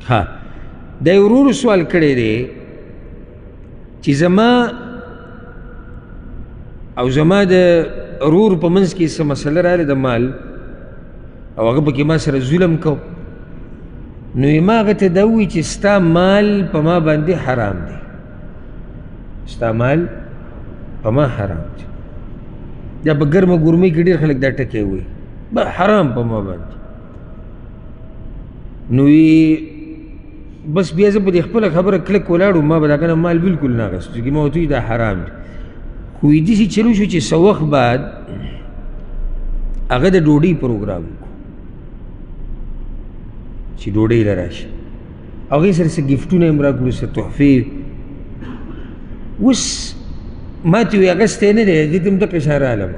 ها دا یو ورور سوال کړی دی چې زما او زما د ورور په منځ کې څه مسله راغله د مال او هغه پکې ما سره ظلم کو نو یې ما هغه ته دا ووایي چې ستا مال په ما باندې حرام دی ستا مال په ما حرام دی دا په ګرمه ګرمۍ کې ډېر خلک دا ټکی وایي حرام په ما باندې نو بس بیا زه په دې خپله خبره کلک ولاړو ما به دا کنه مال بلکل نه اخیستو چې ما ورته وایي دا حرام دی خو یې داسې چلو شو چې څه وخت بعد هغه د ډوډۍ پروګرام وکړو چې ډوډۍ له راشي هغې سره څه ګفټونه یې م راکړو څه تحفې اوس ما ته وایي اخیستی نه دی دې ته م دقه شان رالم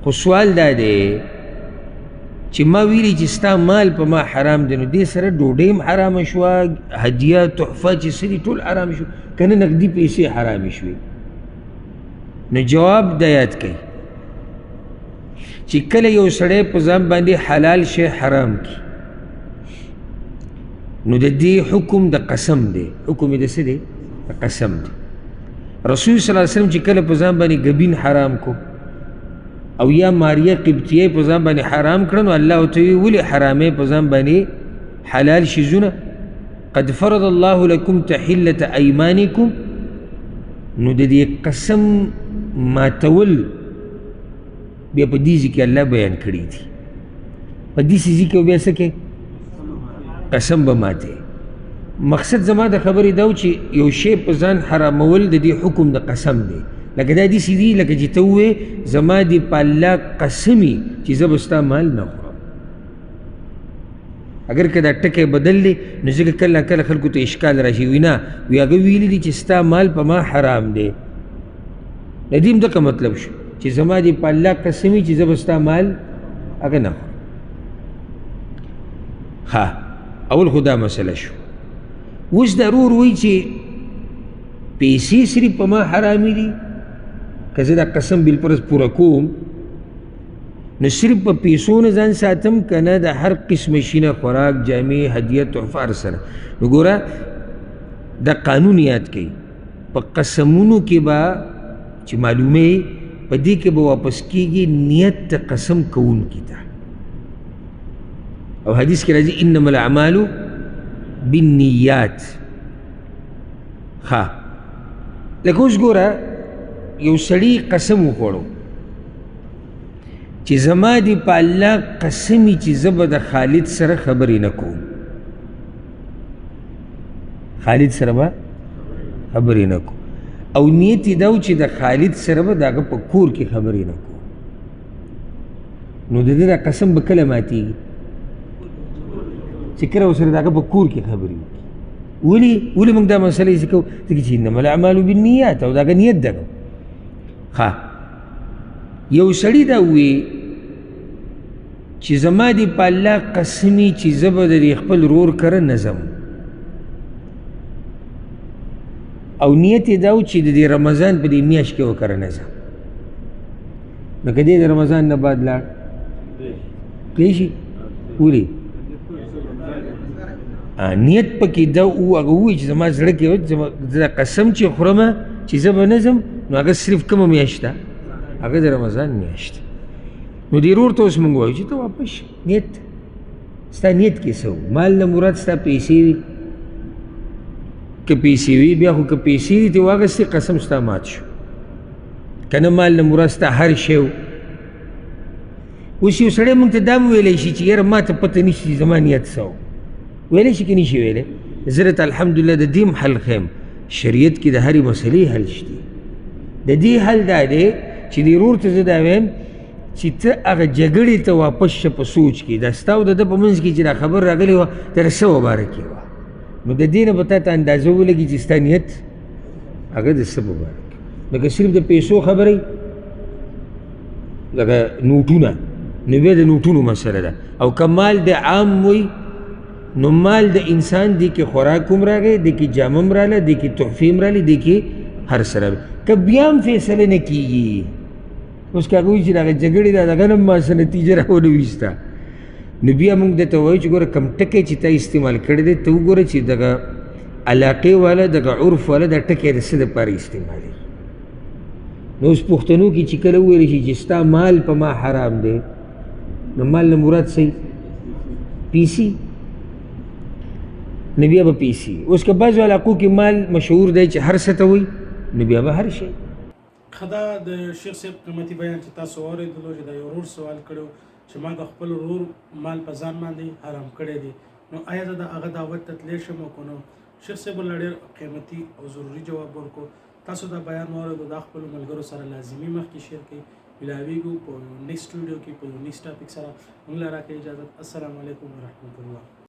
خو سوال دا دی چې ما ویلي چې ستا مال په ما حرام دی نو دې سره ډوډۍ هم حرامه شوه هدیه تحفه چې څه دي ټول حرام شو که نه نقدي پیسې حرامې شوې نو جواب دا یاد کوي چې کله یو سړی په ځان باندې حلال شی حرام کړي نو د دې حکم د قسم دی حکم یې د څه دی د قسم دی رسول صلی الله علیه وسلم چې کله په ځان باندې ګبین حرام کو او یا ماریه قبطیه په ځان باندې حرام کړه نو الله ورته ویي ولې حرامې په ځان باندې حلال شیزونه قد فرض الله لکم تحلة ایمانکم نو د دې قسم ماتول بیا په دې ځای کې الله بیان کړي دي په دې ځای کې بیا څه کوي قسم به ماتې مقصد زما د خبرې دا و چې یو شی په ځان حرامول د دې حکم د قسم دی لکه دا داسې دي لکه چې ته ووایې زما دې په الله قسمي چې زه به ستا مال نه خورم اگر که دا ټکی بدل دی نو ځکه کله کله خلکو ته اشکال راشي وي نه وی هغه ویلي دي چې ستا مال په ما حرام دی د دې هم دغه مطلب شو چې زما دې په الله قسمي چې زه به ستا مال هغه نه خورم ها اول خو دا مسله شو اوس دا ورور وایي چې پیسې صرف په ما حرامي دي که زه دا قسم بالفرض پوره کوم نو صرف په پیسو نه ځان ساتم که نه د هر قسمه شي نه خوراک جامې هدیه تحفه هر سره نو ګوره دا قانون یاد کوي په قسمونو کې به چې معلومې په دې کې به واپس کېږي نیت د قسم کوونکي ته او حدیث کې راځي انما الاعمال بالنیات ها لکه اوس ګوره یو سړي قسم وخوړو چې زما دې په الله قسمي چې زه به د خالد سره خبرې نه کوم خالد سره به خبرې نه کوم او نیت یې دا و چې د خالد سره به د هغه په کور کې خبرې نه کوم نو د دې دا قسم به کله ماتېږي چې کله ورسره د هغه په کور کې خبرې وکړي ولې موږ دا مسله یې کوو ځکه چې انما الاعمال بالنیات او د هغه نیت ده ښه یو سړي دا ووایي چې زما دې په الله قسمي چې زه به د دې خپل ورور کره نه ځم او نیت یې دا و چې د دې رمضان په دې میاشت کې وکره نه ځم نو که دې د رمضان نه بعد لاړ کلی شي ولې نیت پکې دا هغه ووایي چې زما زړه کې زه قسم چې خورم چې زه به نه ځم نو هغه صرف کومه میاشت ده هغه د رمضان میاشت نو دې ورور ته اوس موږ وایو چې ته واپس شه نیت ستا نیت کې څه و مال نه مراد ستا پیسې وي که پیسې وي بیا خو که پیسې دي ته واخیستې قسم ستا مات شو که نه مال نه مراد ستا هر شی و اوس یو سړی موږ ته دا هم ویلی شي چې یاره ما ته پته نشي چې زما نیت څه و ویلی شي که نشي ویلی زه درته الحمدلله د دې هم حل ښیم شریعت کې د هرې مسلې حل شته د دې حل دا دی چې دې ورور ته زه دا ویم چې ته هغه جګړې ته واپس شه په سوچ کې دا ستا او د ده په منځ کې چې دا خبر راغلی وه در څه مبارکې وه نو د دې نه به تا ته اندازه ولګي چې ستا نیت هغه د څه مبارک لکه صرف د پیسو خبرې لکه نوټونه نو بیا د نوټونو مسله ده او که مال د عام وي نو مال د انسان دی کې خوراک هم راغی دی کې جامه هم راغله دی کې تحفې هم راغلې دی کې هر سره که بیا هم فیصله نه کېږي اوس که هغه وایي چې د هغه جګړې ده د هغه نه ما څه نتیجه راونه ویسته نو بیا موږ درته وایو چې ګوره کم ټکی چې تا استعمال کړی دی ته وګوره چې دغه علاقې والا دغه عرف والا دا ټکی د څه دپاره استعمالي. نو اوس پښتنو کې چې کله وویل شي چې ستا مال په ما حرام دی نو مال نه مراد صحیح پیسي نو بیا به پیسي. اوس که بعضو علاقو کې مال مشهور دی چې هر څه ته وایي نو بیا به هر شی. خدا د شیخ صاحب قیمتي بیان چې تاسو واورېدلو چې د یو ورور سوال کړو چې ما د خپل ورور مال په ځان باندې حرام کړی دی نو آیا زه د هغه دعوت ته تللی شم او که نو؟ شیخ صاحب ورله ډېر قیمتي او ضروري جواب ورکړو. تاسو دا بیان واورېدو دا خپلو ملګرو سره لازمي مخکې شیر کړئ. ملاویږو په نیکسټ ویډیو کې په یو نیکسټ ټاپک سره. موږ له راکړئ اجازت. السلام علیکم ورحمة الله.